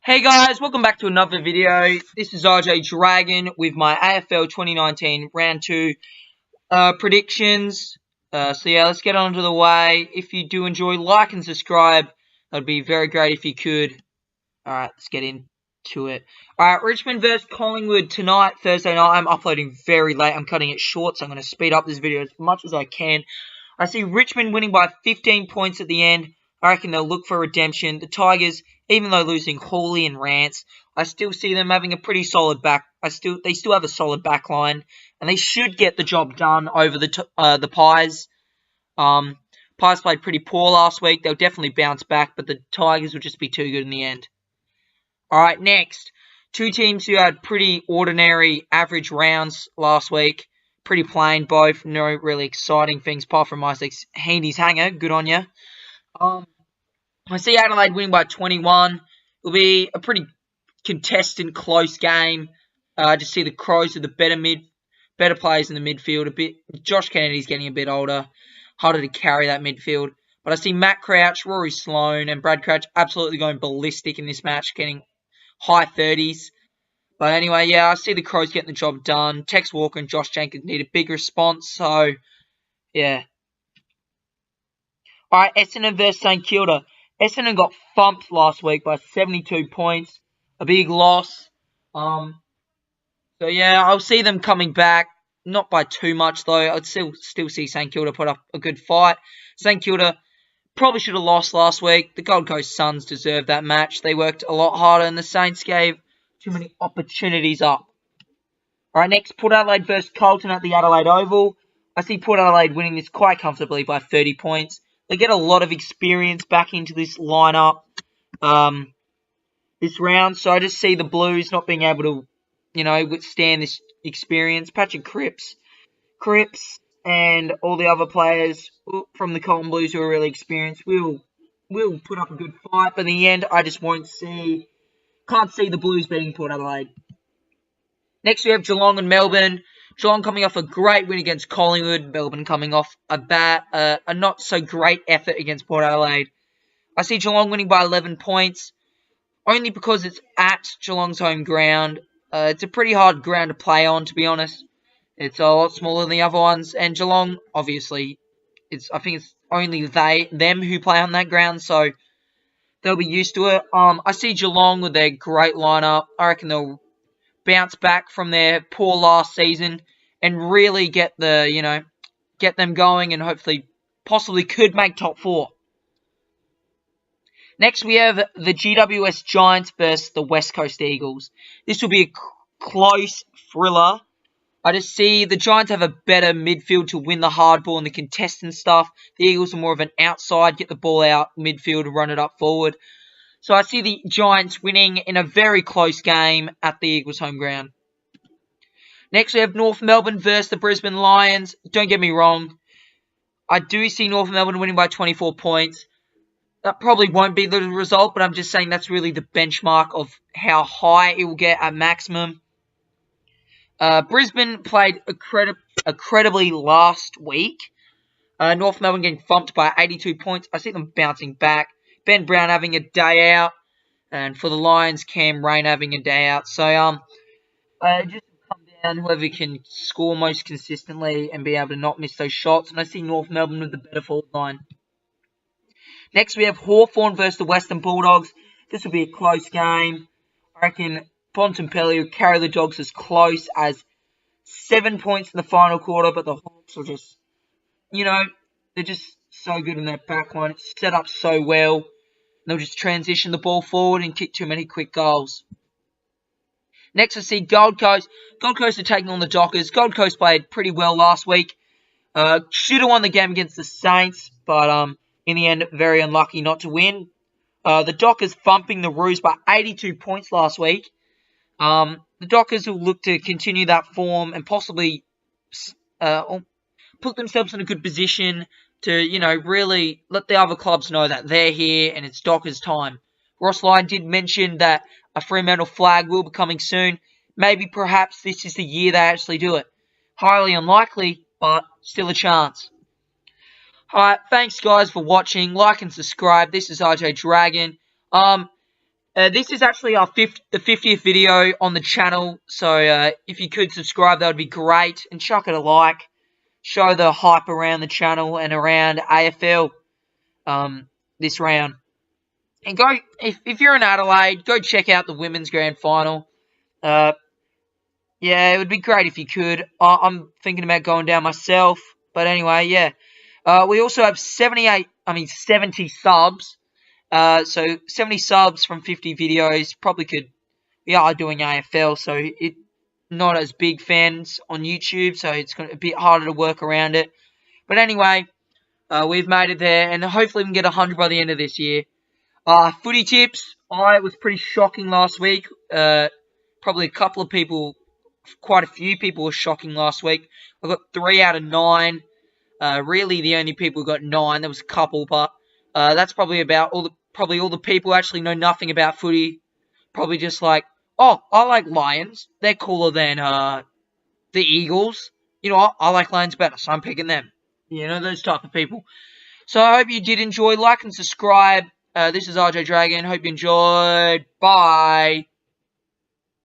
Hey guys, welcome back to another video. This is RJ Dragon with my AFL 2019 Round 2 predictions. So yeah, let's get on to the way. If you do enjoy, like and subscribe. That would be very great if you could. Alright, let's get into it. Alright, Richmond versus Collingwood tonight, Thursday night. I'm uploading very late. I'm cutting it short, so I'm going to speed up this video as much as I can. I see Richmond winning by 15 points at the end. I reckon they'll look for redemption. The Tigers, even though losing Hawley and Rance, I still see them having a pretty solid back. They still have a solid back line, and they should get the job done over the Pies. Pies played pretty poor last week. They'll definitely bounce back, but the Tigers will just be too good in the end. All right, next, two teams who had pretty ordinary, average rounds last week. Pretty plain, both. No really exciting things, apart from Isaac's Handy's hanger. Good on you. I see Adelaide winning by 21. It'll be a pretty contested, close game. I just see the Crows with the better players in the midfield. Josh Kennedy's getting a bit older, harder to carry that midfield. But I see Matt Crouch, Rory Sloane, and Brad Crouch absolutely going ballistic in this match, getting high 30s. But anyway, yeah, I see the Crows getting the job done. Tex Walker and Josh Jenkins need a big response, so yeah. All right, Essendon versus St Kilda. Essendon got thumped last week by 72 points. A big loss. So yeah, I'll see them coming back. Not by too much, though. I'd still see St Kilda put up a good fight. St Kilda probably should have lost last week. The Gold Coast Suns deserved that match. They worked a lot harder, and the Saints gave too many opportunities up. All right, next, Port Adelaide versus Carlton at the Adelaide Oval. I see Port Adelaide winning this quite comfortably by 30 points. They get a lot of experience back into this lineup this round. So I just see the Blues not being able to, withstand this experience. Patrick Cripps and all the other players from the Carlton Blues who are really experienced will put up a good fight. But in the end, I just can't see the Blues beating Port Adelaide. Next, we have Geelong and Melbourne. Geelong coming off a great win against Collingwood. Melbourne coming off a not-so-great effort against Port Adelaide. I see Geelong winning by 11 points, only because it's at Geelong's home ground. It's a pretty hard ground to play on, to be honest. It's a lot smaller than the other ones. And Geelong, obviously, I think it's only them who play on that ground, so they'll be used to it. I see Geelong with their great lineup. I reckon they'll bounce back from their poor last season and really get them going and hopefully possibly could make top 4. Next, we have the GWS Giants versus the West Coast Eagles. This will be a close thriller. I just see the Giants have a better midfield to win the hard ball and the contestant stuff. The Eagles are more of an outside, get the ball out midfield and run it up forward. So I see the Giants winning in a very close game at the Eagles' home ground. Next, we have North Melbourne versus the Brisbane Lions. Don't get me wrong. I do see North Melbourne winning by 24 points. That probably won't be the result, but I'm just saying that's really the benchmark of how high it will get at maximum. Brisbane played incredibly last week. North Melbourne getting thumped by 82 points. I see them bouncing back. Ben Brown having a day out. And for the Lions, Cam Rain having a day out. So, just come down whoever can score most consistently and be able to not miss those shots. And I see North Melbourne with the better forward line. Next, we have Hawthorn versus the Western Bulldogs. This will be a close game. I reckon Bontempelli will carry the Dogs as close as 7 points in the final quarter. But the Hawks are just, they're just so good in that back line. It's set up so well. They'll just transition the ball forward and kick too many quick goals. Next, I see Gold Coast. Gold Coast are taking on the Dockers. Gold Coast played pretty well last week. Should have won the game against the Saints, but in the end, very unlucky not to win. The Dockers thumping the Roos by 82 points last week. The Dockers will look to continue that form and possibly put themselves in a good position to, really let the other clubs know that they're here and it's Dockers' time. Ross Lyon did mention that a Fremantle flag will be coming soon. Maybe, perhaps, this is the year they actually do it. Highly unlikely, but still a chance. Alright, thanks guys for watching. Like and subscribe. This is RJ Dragon. This is actually the 50th video on the channel, so if you could subscribe, that would be great, and chuck it a like. Show the hype around the channel and around AFL this round. And go, if you're in Adelaide, go check out the women's grand final. Yeah, it would be great if you could. I'm thinking about going down myself, but anyway, yeah. We also have 70 subs. So 70 subs from 50 videos. Probably could. We are doing AFL, so it not as big fans on YouTube, so it's going to be a bit harder to work around it. But anyway, we've made it there, and hopefully we can get 100 by the end of this year. Footy tips. I was pretty shocking last week. Probably a couple of people, quite a few people were shocking last week. I got 3 out of 9. Really, the only people who got 9. There was a couple, but that's probably about all the people who actually know nothing about footy. Probably just like, oh, I like Lions. They're cooler than the Eagles. You know what? I like Lions better, so I'm picking them. You know, those type of people. So I hope you did enjoy. Like and subscribe. This is RJ Dragon. Hope you enjoyed. Bye.